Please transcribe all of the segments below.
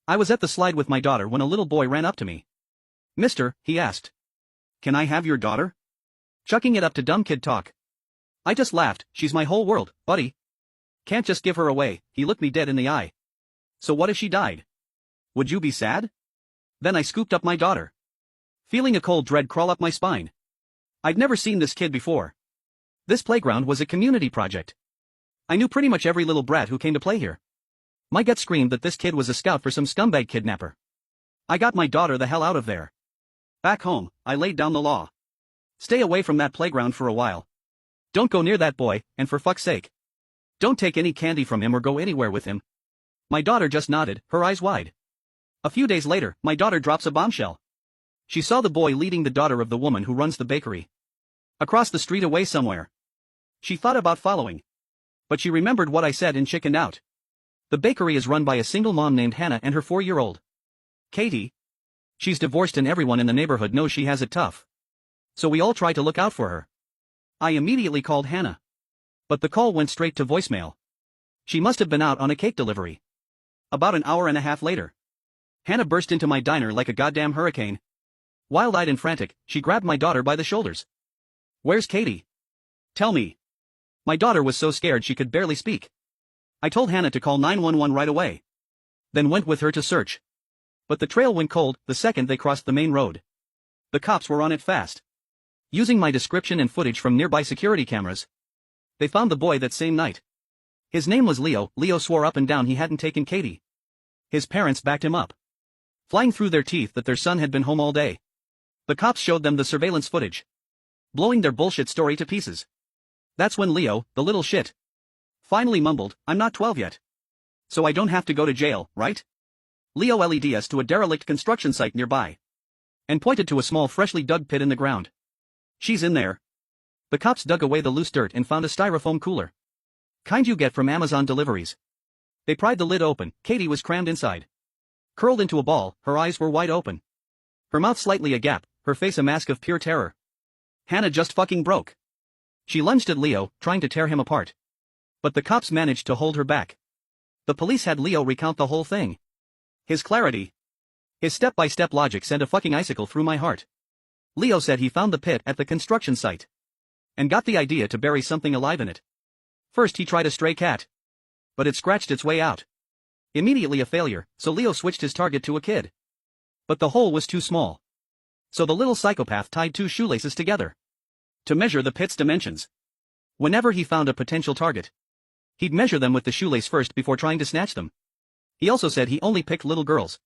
I was at the slide with my daughter when a little boy ran up to me. "Mister," he asked. "Can I have your daughter?" Chucking it up to dumb kid talk. I just laughed. "She's my whole world, buddy. Can't just give her away." He looked me dead in the eye. "So what if she died? Would you be sad?" Then I scooped up my daughter, feeling a cold dread crawl up my spine. I'd never seen this kid before. This playground was a community project. I knew pretty much every little brat who came to play here. My gut screamed that this kid was a scout for some scumbag kidnapper. I got my daughter the hell out of there. Back home, I laid down the law. Stay away from that playground for a while. Don't go near that boy, and for fuck's sake, don't take any candy from him or go anywhere with him. My daughter just nodded, her eyes wide. A few days later, my daughter drops a bombshell. She saw the boy leading the daughter of the woman who runs the bakery across the street away somewhere. She thought about following, but she remembered what I said and chickened out. The bakery is run by a single mom named Hannah and her 4-year-old Katie. She's divorced and everyone in the neighborhood knows she has it tough. So we all try to look out for her. I immediately called Hannah, but the call went straight to voicemail. She must have been out on a cake delivery. About an hour and a half later, Hannah burst into my diner like a goddamn hurricane. Wild-eyed and frantic, she grabbed my daughter by the shoulders. "Where's Katie? Tell me." My daughter was so scared she could barely speak. I told Hannah to call 911 right away, then went with her to search. But the trail went cold the second they crossed the main road. The cops were on it fast. Using my description and footage from nearby security cameras, they found the boy that same night. His name was Leo. Leo swore up and down he hadn't taken Katie. His parents backed him up, flying through their teeth that their son had been home all day. The cops showed them the surveillance footage, blowing their bullshit story to pieces. That's when Leo, the little shit, finally mumbled, "I'm not 12 yet. So I don't have to go to jail, right?" Leo led us to a derelict construction site nearby, and pointed to a small freshly dug pit in the ground. "She's in there." The cops dug away the loose dirt and found a styrofoam cooler, kind you get from Amazon deliveries. They pried the lid open. Katie was crammed inside, curled into a ball, her eyes were wide open, her mouth slightly agape, her face a mask of pure terror. Hannah just fucking broke. She lunged at Leo, trying to tear him apart, but the cops managed to hold her back. The police had Leo recount the whole thing. His clarity, his step-by-step logic sent a fucking icicle through my heart. Leo said he found the pit at the construction site and got the idea to bury something alive in it. First he tried a stray cat, but it scratched its way out. Immediately a failure, so Leo switched his target to a kid. But the hole was too small, so the little psychopath tied 2 shoelaces together to measure the pit's dimensions. Whenever he found a potential target, he'd measure them with the shoelace first before trying to snatch them. He also said he only picked little girls.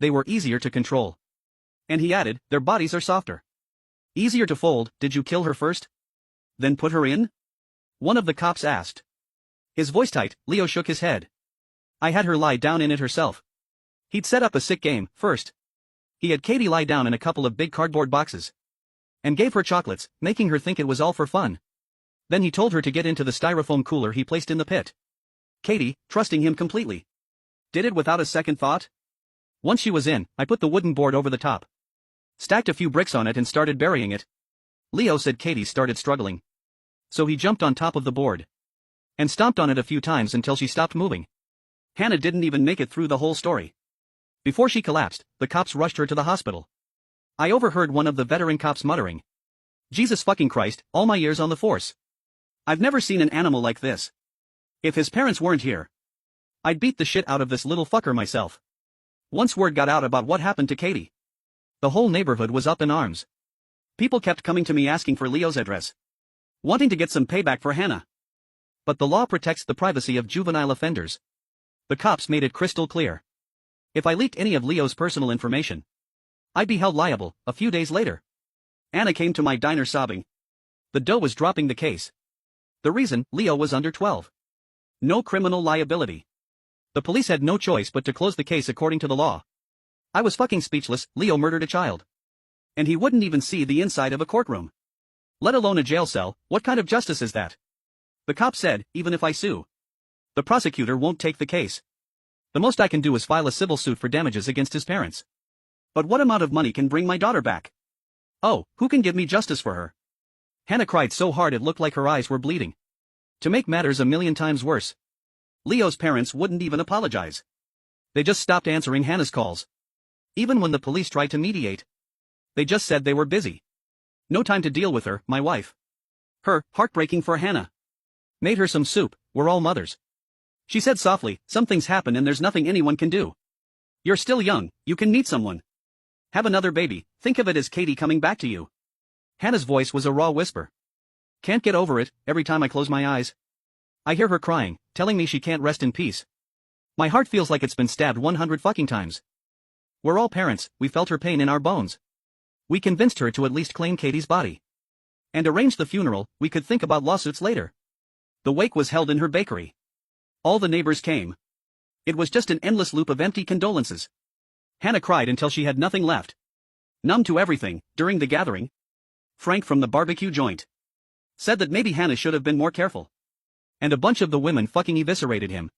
They were easier to control. And he added, their bodies are softer, easier to fold. "Did you kill her first, then put her in?" one of the cops asked. His voice tight. Leo shook his head. "I had her lie down in it herself. He'd set up a sick game. First, he had Katie lie down in a couple of big cardboard boxes and gave her chocolates, making her think it was all for fun. Then he told her to get into the styrofoam cooler he placed in the pit. Katie, trusting him completely, did it without a second thought. Once she was in, I put the wooden board over the top, stacked a few bricks on it and started burying it. Leo said Katie started struggling, so he jumped on top of the board and stomped on it a few times until she stopped moving. Hannah didn't even make it through the whole story. Before she collapsed, the cops rushed her to the hospital. I overheard one of the veteran cops muttering, "Jesus fucking Christ, all my years on the force, I've never seen an animal like this. If his parents weren't here, I'd beat the shit out of this little fucker myself." Once word got out about what happened to Katie, the whole neighborhood was up in arms. People kept coming to me asking for Leo's address, wanting to get some payback for Hannah. But the law protects the privacy of juvenile offenders. The cops made it crystal clear. If I leaked any of Leo's personal information, I'd be held liable. A few days later, Anna came to my diner sobbing. The dough was dropping the case. The reason, Leo was under 12. No criminal liability. The police had no choice but to close the case according to the law. I was fucking speechless. Leo murdered a child, and he wouldn't even see the inside of a courtroom, let alone a jail cell. What kind of justice is that? The cop said, even if I sue, the prosecutor won't take the case. The most I can do is file a civil suit for damages against his parents. But what amount of money can bring my daughter back? Oh, who can give me justice for her? Hannah cried so hard it looked like her eyes were bleeding. To make matters a million times worse, Leo's parents wouldn't even apologize. They just stopped answering Hannah's calls. Even when the police tried to mediate, they just said they were busy. No time to deal with her, my wife. Her, heartbreaking for Hannah. Made her some soup, we're all mothers. She said softly, some things happen and there's nothing anyone can do. You're still young, you can meet someone. Have another baby, think of it as Katie coming back to you. Hannah's voice was a raw whisper. Can't get over it, every time I close my eyes. I hear her crying, telling me she can't rest in peace. My heart feels like it's been stabbed 100 fucking times. We're all parents, we felt her pain in our bones. We convinced her to at least claim Katie's body. And arrange the funeral, we could think about lawsuits later. The wake was held in her bakery. All the neighbors came. It was just an endless loop of empty condolences. Hannah cried until she had nothing left. Numb to everything, during the gathering, Frank from the barbecue joint said that maybe Hannah should have been more careful. And a bunch of the women fucking eviscerated him.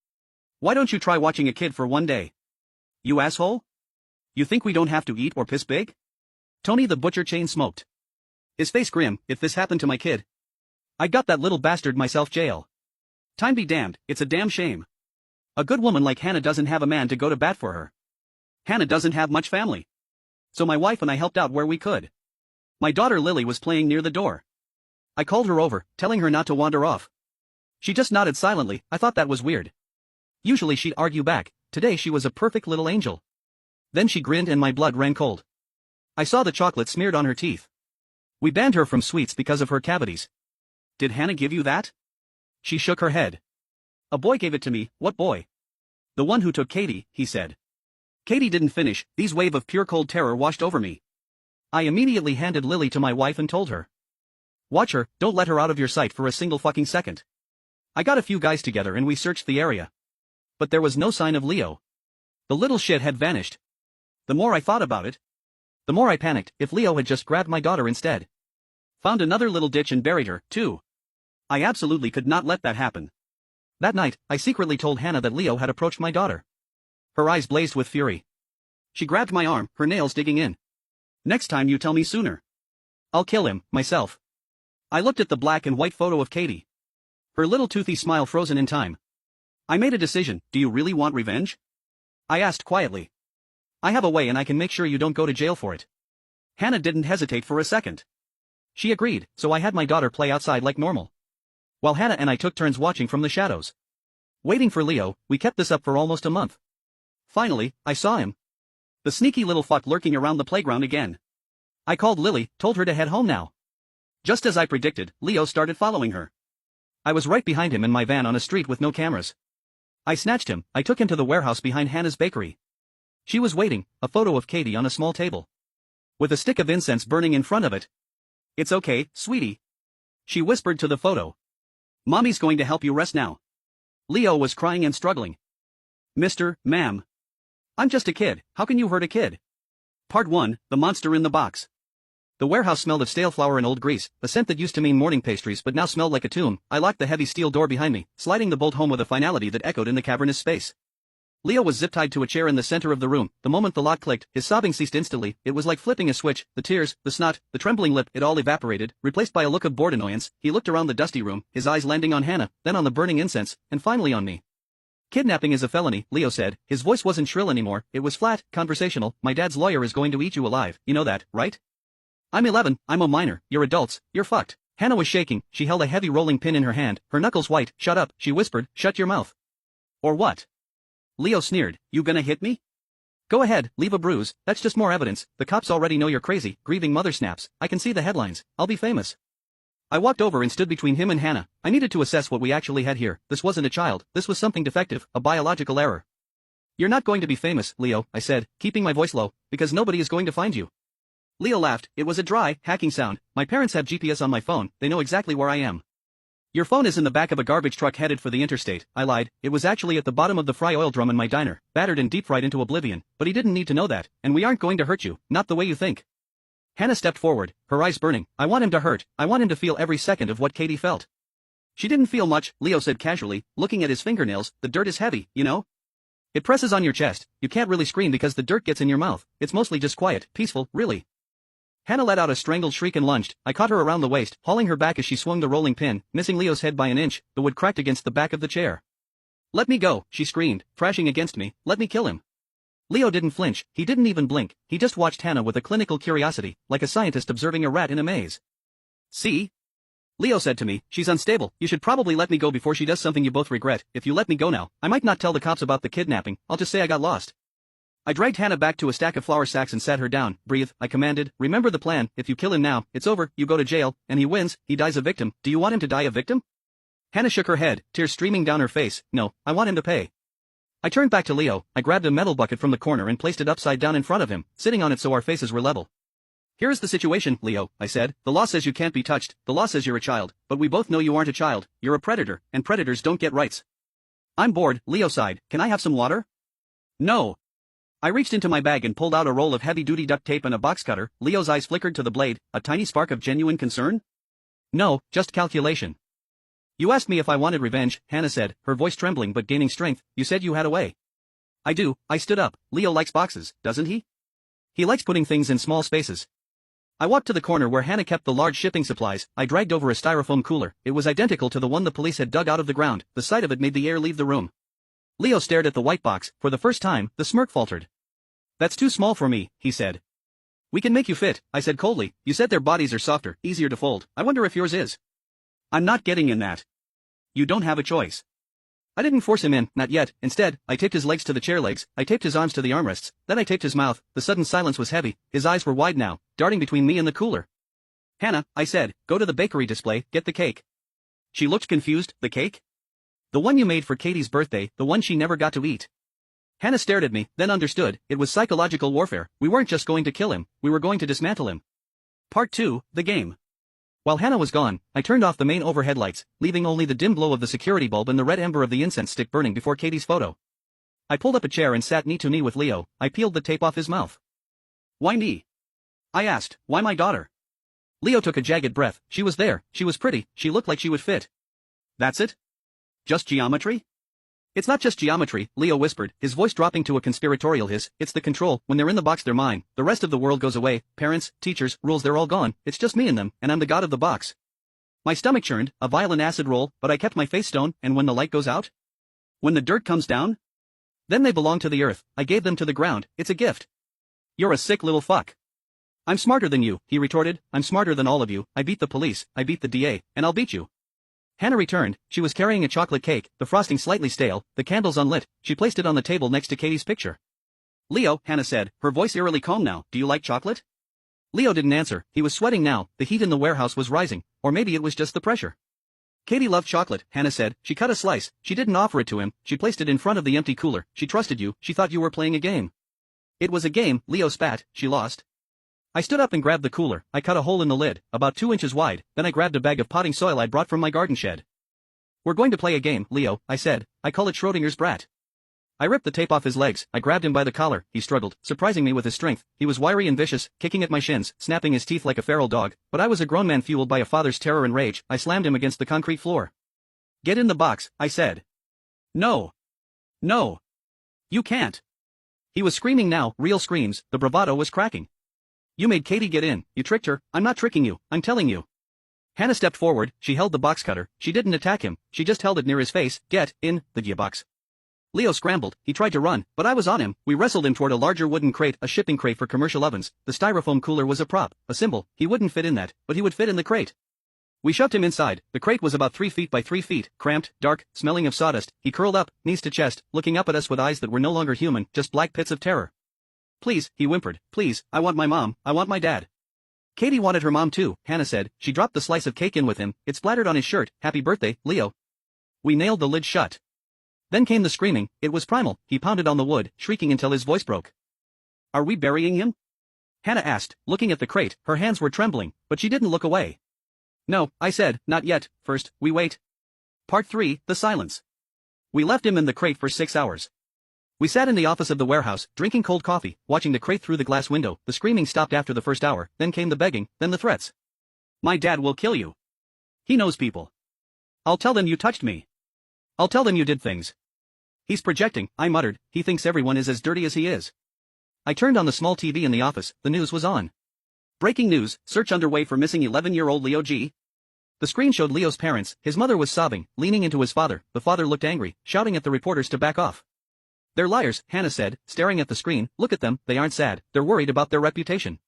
Why don't you try watching a kid for one day? You asshole? You think we don't have to eat or piss big? Tony the butcher chain smoked. His face grim, if this happened to my kid. I got that little bastard myself jail. Time be damned, it's a damn shame. A good woman like Hannah doesn't have a man to go to bat for her. Hannah doesn't have much family. So my wife and I helped out where we could. My daughter Lily was playing near the door. I called her over, telling her not to wander off. She just nodded silently, I thought that was weird. Usually she'd argue back, today she was a perfect little angel. Then she grinned and my blood ran cold. I saw the chocolate smeared on her teeth. We banned her from sweets because of her cavities. Did Hannah give you that? She shook her head. A boy gave it to me, what boy? The one who took Katie, he said. Katie didn't finish, these wave of pure cold terror washed over me. I immediately handed Lily to my wife and told her. Watch her, don't let her out of your sight for a single fucking second. I got a few guys together and we searched the area. But there was no sign of Leo. The little shit had vanished. The more I thought about it, the more I panicked. If Leo had just grabbed my daughter instead. Found another little ditch and buried her, too. I absolutely could not let that happen. That night, I secretly told Hannah that Leo had approached my daughter. Her eyes blazed with fury. She grabbed my arm, her nails digging in. Next time you tell me sooner. I'll kill him, myself. I looked at the black and white photo of Katie. Her little toothy smile frozen in time. I made a decision, do you really want revenge? I asked quietly. I have a way and I can make sure you don't go to jail for it. Hannah didn't hesitate for a second. She agreed, so I had my daughter play outside like normal. While Hannah and I took turns watching from the shadows. Waiting for Leo, we kept this up for almost a month. Finally, I saw him. The sneaky little fuck lurking around the playground again. I called Lily, told her to head home now. Just as I predicted, Leo started following her. I was right behind him in my van on a street with no cameras. I snatched him, I took him to the warehouse behind Hannah's bakery. She was waiting, a photo of Katie on a small table. With a stick of incense burning in front of it. It's okay, sweetie. She whispered to the photo. Mommy's going to help you rest now. Leo was crying and struggling. Ma'am. I'm just a kid, how can you hurt a kid? Part 1, The Monster in the Box. The warehouse smelled of stale flour and old grease, a scent that used to mean morning pastries but now smelled like a tomb. I locked the heavy steel door behind me, sliding the bolt home with a finality that echoed in the cavernous space. Leo was zip-tied to a chair in the center of the room. The moment the lock clicked, his sobbing ceased instantly. It was like flipping a switch. The tears, the snot, the trembling lip, it all evaporated, replaced by a look of bored annoyance. He looked around the dusty room, his eyes landing on Hannah, then on the burning incense, and finally on me. Kidnapping is a felony, Leo said. His voice wasn't shrill anymore, it was flat, conversational. My dad's lawyer is going to eat you alive, you know that, right? I'm 11, I'm a minor, you're adults, you're fucked. Hannah was shaking, she held a heavy rolling pin in her hand, her knuckles white. Shut up, she whispered, shut your mouth. Or what? Leo sneered, you gonna hit me? Go ahead, leave a bruise, that's just more evidence. The cops already know you're crazy. Grieving mother snaps, I can see the headlines, I'll be famous. I walked over and stood between him and Hannah. I needed to assess what we actually had here. This wasn't a child, this was something defective, a biological error. You're not going to be famous, Leo, I said, keeping my voice low, because nobody is going to find you. Leo laughed, it was a dry, hacking sound. My parents have GPS on my phone, they know exactly where I am. Your phone is in the back of a garbage truck headed for the interstate. I lied, it was actually at the bottom of the fry oil drum in my diner, battered and deep-fried into oblivion, but he didn't need to know that, and we aren't going to hurt you, not the way you think. Hannah stepped forward, her eyes burning. I want him to hurt, I want him to feel every second of what Katie felt. She didn't feel much, Leo said casually, looking at his fingernails. The dirt is heavy, you know? It presses on your chest, you can't really scream because the dirt gets in your mouth. It's mostly just quiet, peaceful, really. Hannah let out a strangled shriek and lunged. I caught her around the waist, hauling her back as she swung the rolling pin, missing Leo's head by an inch. The wood cracked against the back of the chair. Let me go, she screamed, thrashing against me, let me kill him. Leo didn't flinch, he didn't even blink, he just watched Hannah with a clinical curiosity, like a scientist observing a rat in a maze. See? Leo said to me, she's unstable, you should probably let me go before she does something you both regret. If you let me go now, I might not tell the cops about the kidnapping, I'll just say I got lost. I dragged Hannah back to a stack of flour sacks and sat her down. Breathe, I commanded, remember the plan, if you kill him now, it's over, you go to jail, and he wins, he dies a victim. Do you want him to die a victim? Hannah shook her head, tears streaming down her face. No, I want him to pay. I turned back to Leo, I grabbed a metal bucket from the corner and placed it upside down in front of him, sitting on it so our faces were level. Here is the situation, Leo, I said, the law says you can't be touched, the law says you're a child, but we both know you aren't a child, you're a predator, and predators don't get rights. I'm bored, Leo sighed, can I have some water? No. I reached into my bag and pulled out a roll of heavy-duty duct tape and a box cutter. Leo's eyes flickered to the blade, a tiny spark of genuine concern? No, just calculation. You asked me if I wanted revenge, Hannah said, her voice trembling but gaining strength. You said you had a way. I do. I stood up. Leo likes boxes, doesn't he? He likes putting things in small spaces. I walked to the corner where Hannah kept the large shipping supplies. I dragged over a styrofoam cooler. It was identical to the one the police had dug out of the ground. The sight of it made the air leave the room. Leo stared at the white box. For the first time, the smirk faltered. That's too small for me, he said. We can make you fit, I said coldly. You said their bodies are softer, easier to fold. I wonder if yours is. I'm not getting in that. You don't have a choice. I didn't force him in, not yet. Instead, I taped his legs to the chair legs, I taped his arms to the armrests, then I taped his mouth. The sudden silence was heavy, his eyes were wide now, darting between me and the cooler. Hannah, I said, go to the bakery display, get the cake. She looked confused. The cake? The one you made for Katie's birthday, the one she never got to eat. Hannah stared at me, then understood, it was psychological warfare. We weren't just going to kill him, we were going to dismantle him. Part 2, the game. While Hannah was gone, I turned off the main overhead lights, leaving only the dim glow of the security bulb and the red ember of the incense stick burning before Katie's photo. I pulled up a chair and sat knee to knee with Leo. I peeled the tape off his mouth. Why me? I asked, why my daughter? Leo took a jagged breath. She was there, she was pretty, she looked like she would fit. That's it? Just geometry? It's not just geometry, Leo whispered, his voice dropping to a conspiratorial hiss. It's the control. When they're in the box they're mine, the rest of the world goes away, parents, teachers, rules, they're all gone, it's just me and them, and I'm the god of the box. My stomach churned, a violent acid roll, but I kept my face stone. And when the light goes out? When the dirt comes down? Then they belong to the earth. I gave them to the ground, it's a gift. You're a sick little fuck. I'm smarter than you, he retorted, I'm smarter than all of you. I beat the police, I beat the DA, and I'll beat you. Hannah returned. She was carrying a chocolate cake, the frosting slightly stale, the candles unlit. She placed it on the table next to Katie's picture. Leo, Hannah said, her voice eerily calm now, do you like chocolate? Leo didn't answer, he was sweating now, the heat in the warehouse was rising, or maybe it was just the pressure. Katie loved chocolate, Hannah said. She cut a slice, she didn't offer it to him, she placed it in front of the empty cooler. She trusted you, she thought you were playing a game. It was a game, Leo spat. She lost. I stood up and grabbed the cooler. I cut a hole in the lid, about 2 inches wide, then I grabbed a bag of potting soil I'd brought from my garden shed. We're going to play a game, Leo, I said. I call it Schrodinger's brat. I ripped the tape off his legs. I grabbed him by the collar. He struggled, surprising me with his strength. He was wiry and vicious, kicking at my shins, snapping his teeth like a feral dog, but I was a grown man fueled by a father's terror and rage. I slammed him against the concrete floor. Get in the box, I said. No. No. You can't. He was screaming now, real screams, the bravado was cracking. You made Katie get in, you tricked her. I'm not tricking you, I'm telling you. Hannah stepped forward, she held the box cutter, she didn't attack him, she just held it near his face. Get in the gearbox. Leo scrambled, he tried to run, but I was on him. We wrestled him toward a larger wooden crate, a shipping crate for commercial ovens. The styrofoam cooler was a prop, a symbol. He wouldn't fit in that, but he would fit in the crate. We shoved him inside. The crate was about 3 feet by 3 feet, cramped, dark, smelling of sawdust. He curled up, knees to chest, looking up at us with eyes that were no longer human, just black pits of terror. Please, he whimpered, please, I want my mom, I want my dad. Katie wanted her mom too, Hannah said. She dropped the slice of cake in with him, it splattered on his shirt. Happy birthday, Leo. We nailed the lid shut. Then came the screaming, it was primal. He pounded on the wood, shrieking until his voice broke. Are we burying him? Hannah asked, looking at the crate. Her hands were trembling, but she didn't look away. No, I said, not yet, first, we wait. Part 3, the silence. We left him in the crate for 6 hours. We sat in the office of the warehouse, drinking cold coffee, watching the crate through the glass window. The screaming stopped after the first hour, then came the begging, then the threats. My dad will kill you. He knows people. I'll tell them you touched me. I'll tell them you did things. He's projecting, I muttered, he thinks everyone is as dirty as he is. I turned on the small TV in the office, the news was on. Breaking news, search underway for missing 11-year-old Leo G. The screen showed Leo's parents. His mother was sobbing, leaning into his father. The father looked angry, shouting at the reporters to back off. "They're liars," Hannah said, staring at the screen. "Look at them, they aren't sad, they're worried about their reputation."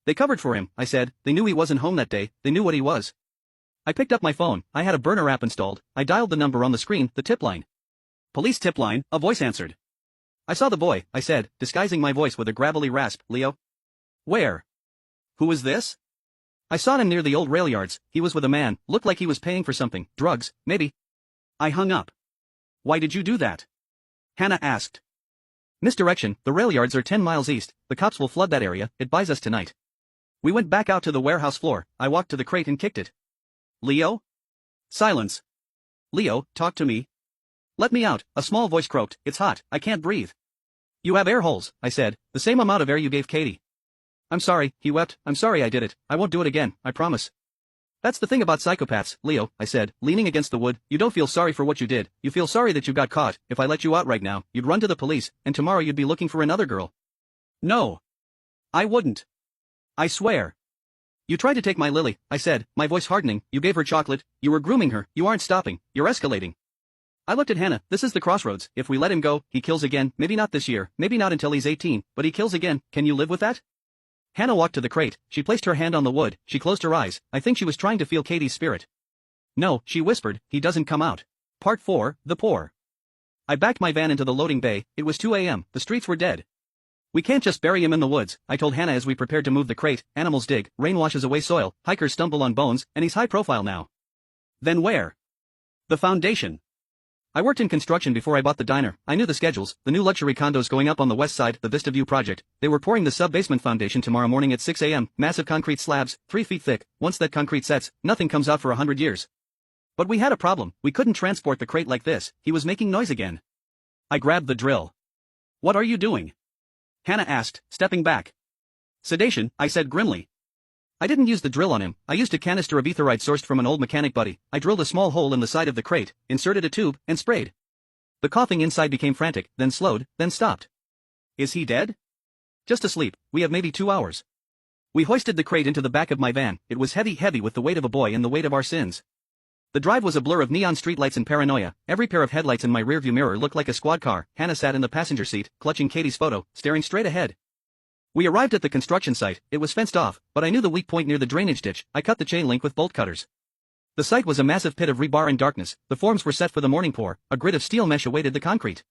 "They covered for him," I said. "They knew he wasn't home that day, they knew what he was." I picked up my phone. I had a burner app installed. I dialed the number on the screen, the tip line. "Police tip line," a voice answered. "I saw the boy," I said, disguising my voice with a gravelly rasp. "Leo?" "Where?" "Who is this?" "I saw him near the old rail yards. He was with a man, looked like he was paying for something, drugs, maybe." I hung up. "Why did you do that?" Hannah asked. "Misdirection, the rail yards are 10 miles east, the cops will flood that area, it buys us tonight." We went back out to the warehouse floor. I walked to the crate and kicked it. "Leo?" Silence. "Leo, talk to me." "Let me out," a small voice croaked. "It's hot, I can't breathe." "You have air holes," I said, "the same amount of air you gave Katie." "I'm sorry," he wept, "I'm sorry I did it, I won't do it again, I promise." "That's the thing about psychopaths, Leo," I said, leaning against the wood. "You don't feel sorry for what you did, you feel sorry that you got caught. If I let you out right now, you'd run to the police, and tomorrow you'd be looking for another girl." "No. I wouldn't. I swear." "You tried to take my Lily," I said, my voice hardening. "You gave her chocolate, you were grooming her, you aren't stopping, you're escalating." I looked at Hannah. "This is the crossroads. If we let him go, he kills again, maybe not this year, maybe not until he's 18, but he kills again. Can you live with that?" Hannah walked to the crate. She placed her hand on the wood. She closed her eyes. I think she was trying to feel Katie's spirit. "No," she whispered, "he doesn't come out." Part 4, The Poor. I backed my van into the loading bay. It was 2 a.m. The streets were dead. "We can't just bury him in the woods," I told Hannah as we prepared to move the crate. "Animals dig, rain washes away soil, hikers stumble on bones, and he's high profile now." "Then where?" "The foundation." I worked in construction before I bought the diner. I knew the schedules. The new luxury condos going up on the west side, the Vista View project. They were pouring the sub-basement foundation tomorrow morning at 6 a.m. Massive concrete slabs, 3 feet thick. Once that concrete sets, nothing comes out for 100 years. But we had a problem. We couldn't transport the crate like this. He was making noise again. I grabbed the drill. "What are you doing?" Hannah asked, stepping back. "Sedation," I said grimly. I didn't use the drill on him. I used a canister of etherite sourced from an old mechanic buddy. I drilled a small hole in the side of the crate, inserted a tube, and sprayed. The coughing inside became frantic, then slowed, then stopped. "Is he dead?" "Just asleep. We have maybe 2 hours." We hoisted the crate into the back of my van. It was heavy with the weight of a boy and the weight of our sins. The drive was a blur of neon streetlights and paranoia. Every pair of headlights in my rearview mirror looked like a squad car. Hannah sat in the passenger seat, clutching Katie's photo, staring straight ahead. We arrived at the construction site. It was fenced off, but I knew the weak point near the drainage ditch. I cut the chain link with bolt cutters. The site was a massive pit of rebar and darkness. The forms were set for the morning pour. A grid of steel mesh awaited the concrete.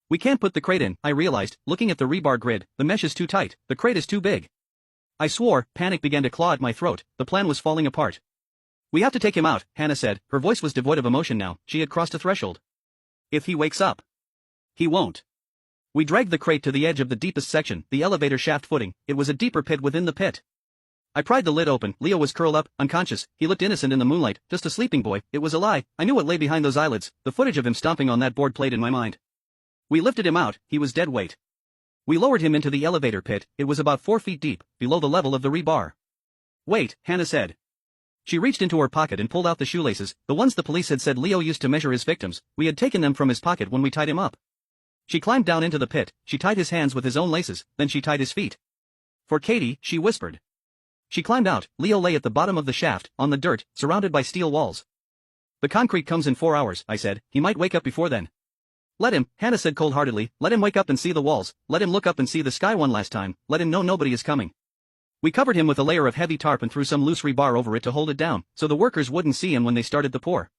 "We can't put the crate in," I realized, looking at the rebar grid. "The mesh is too tight, the crate is too big." I swore. Panic began to claw at my throat. The plan was falling apart. "We have to take him out," Hannah said. Her voice was devoid of emotion now. She had crossed a threshold. "If he wakes up." "He won't." We dragged the crate to the edge of the deepest section, the elevator shaft footing. It was a deeper pit within the pit. I pried the lid open. Leo was curled up, unconscious. He looked innocent in the moonlight, just a sleeping boy. It was a lie. I knew what lay behind those eyelids. The footage of him stomping on that board played in my mind. We lifted him out. He was dead weight. We lowered him into the elevator pit. It was about 4 feet deep, below the level of the rebar. "Wait," Hannah said. She reached into her pocket and pulled out the shoelaces, the ones the police had said Leo used to measure his victims. We had taken them from his pocket when we tied him up. She climbed down into the pit. She tied his hands with his own laces, then she tied his feet. "For Katie," she whispered. She climbed out. Leo lay at the bottom of the shaft, on the dirt, surrounded by steel walls. "The concrete comes in 4 hours," I said. "He might wake up before then." "Let him," Hannah said cold-heartedly. "Let him wake up and see the walls. Let him look up and see the sky one last time. Let him know nobody is coming." We covered him with a layer of heavy tarp and threw some loose rebar over it to hold it down, so the workers wouldn't see him when they started the pour.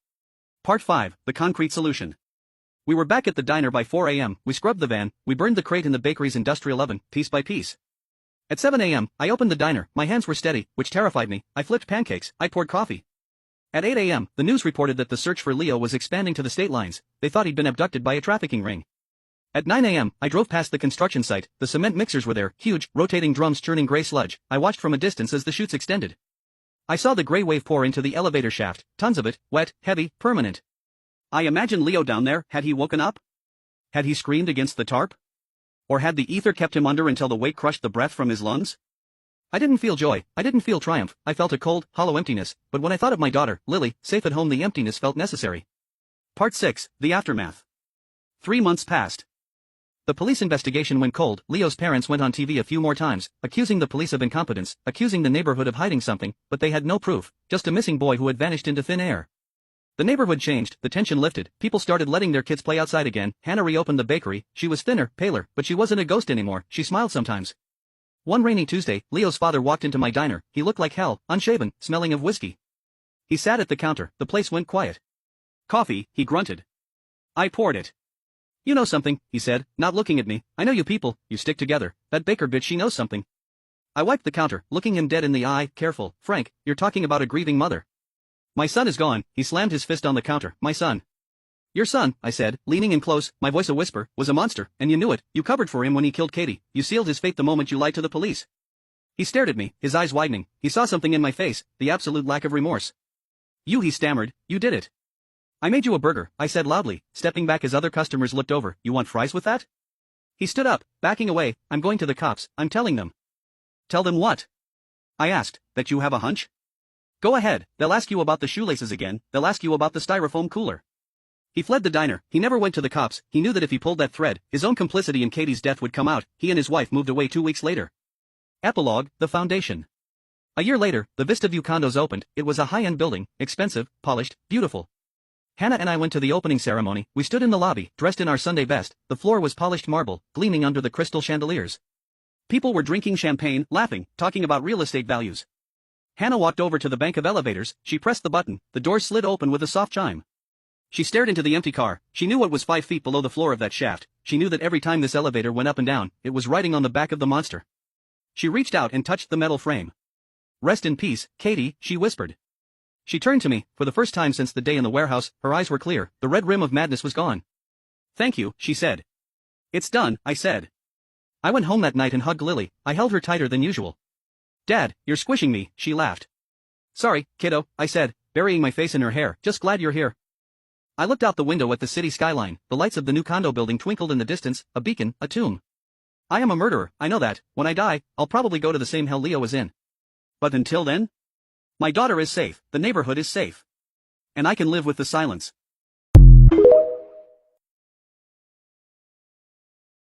Part 5, The Concrete Solution. We were back at the diner by 4 a.m. We scrubbed the van. We burned the crate in the bakery's industrial oven, piece by piece. At 7 a.m., I opened the diner. My hands were steady, which terrified me. I flipped pancakes. I poured coffee. At 8 a.m., the news reported that the search for Leo was expanding to the state lines. They thought he'd been abducted by a trafficking ring. At 9 a.m., I drove past the construction site. The cement mixers were there, huge, rotating drums churning gray sludge. I watched from a distance as the chutes extended. I saw the gray wave pour into the elevator shaft, tons of it, wet, heavy, permanent. I imagined Leo down there. Had he woken up? Had he screamed against the tarp? Or had the ether kept him under until the weight crushed the breath from his lungs? I didn't feel joy. I didn't feel triumph. I felt a cold, hollow emptiness. But when I thought of my daughter, Lily, safe at home, the emptiness felt necessary. Part 6, The Aftermath. 3 months passed. The police investigation went cold. Leo's parents went on TV a few more times, accusing the police of incompetence, accusing the neighborhood of hiding something, but they had no proof, just a missing boy who had vanished into thin air. The neighborhood changed, the tension lifted, people started letting their kids play outside again. Hannah reopened the bakery. She was thinner, paler, but she wasn't a ghost anymore. She smiled sometimes. One rainy Tuesday, Leo's father walked into my diner. He looked like hell, unshaven, smelling of whiskey. He sat at the counter. The place went quiet. "Coffee," he grunted. I poured it. "You know something," he said, not looking at me. "I know you people, you stick together. That Baker bitch, she knows something." I wiped the counter, looking him dead in the eye. "Careful, Frank, you're talking about a grieving mother." "My son is gone," he slammed his fist on the counter. "My son." "Your son," I said, leaning in close, my voice a whisper, "was a monster, and you knew it. You covered for him when he killed Katie. You sealed his fate the moment you lied to the police." He stared at me, his eyes widening. He saw something in my face, the absolute lack of remorse. "You," he stammered, "you did it." "I made you a burger," I said loudly, stepping back as other customers looked over. "You want fries with that?" He stood up, backing away. "I'm going to the cops, I'm telling them." "Tell them what?" I asked. "That you have a hunch?" "Go ahead, they'll ask you about the shoelaces again, they'll ask you about the styrofoam cooler." He fled the diner. He never went to the cops. He knew that if he pulled that thread, his own complicity in Katie's death would come out. He and his wife moved away 2 weeks later. Epilogue, The Foundation. A year later, the Vista View condos opened. It was a high-end building, expensive, polished, beautiful. Hannah and I went to the opening ceremony. We stood in the lobby, dressed in our Sunday best. The floor was polished marble, gleaming under the crystal chandeliers. People were drinking champagne, laughing, talking about real estate values. Hannah walked over to the bank of elevators. She pressed the button. The doors slid open with a soft chime. She stared into the empty car. She knew what was 5 feet below the floor of that shaft. She knew that every time this elevator went up and down, it was riding on the back of the monster. She reached out and touched the metal frame. "Rest in peace, Katie," she whispered. She turned to me. For the first time since the day in the warehouse, her eyes were clear. The red rim of madness was gone. "Thank you," she said. "It's done," I said. I went home that night and hugged Lily. I held her tighter than usual. "Dad, you're squishing me," she laughed. "Sorry, kiddo," I said, burying my face in her hair. "Just glad you're here." I looked out the window at the city skyline. The lights of the new condo building twinkled in the distance, a beacon, a tomb. I am a murderer, I know that. When I die, I'll probably go to the same hell Leo was in. But until then? My daughter is safe, the neighborhood is safe. And I can live with the silence.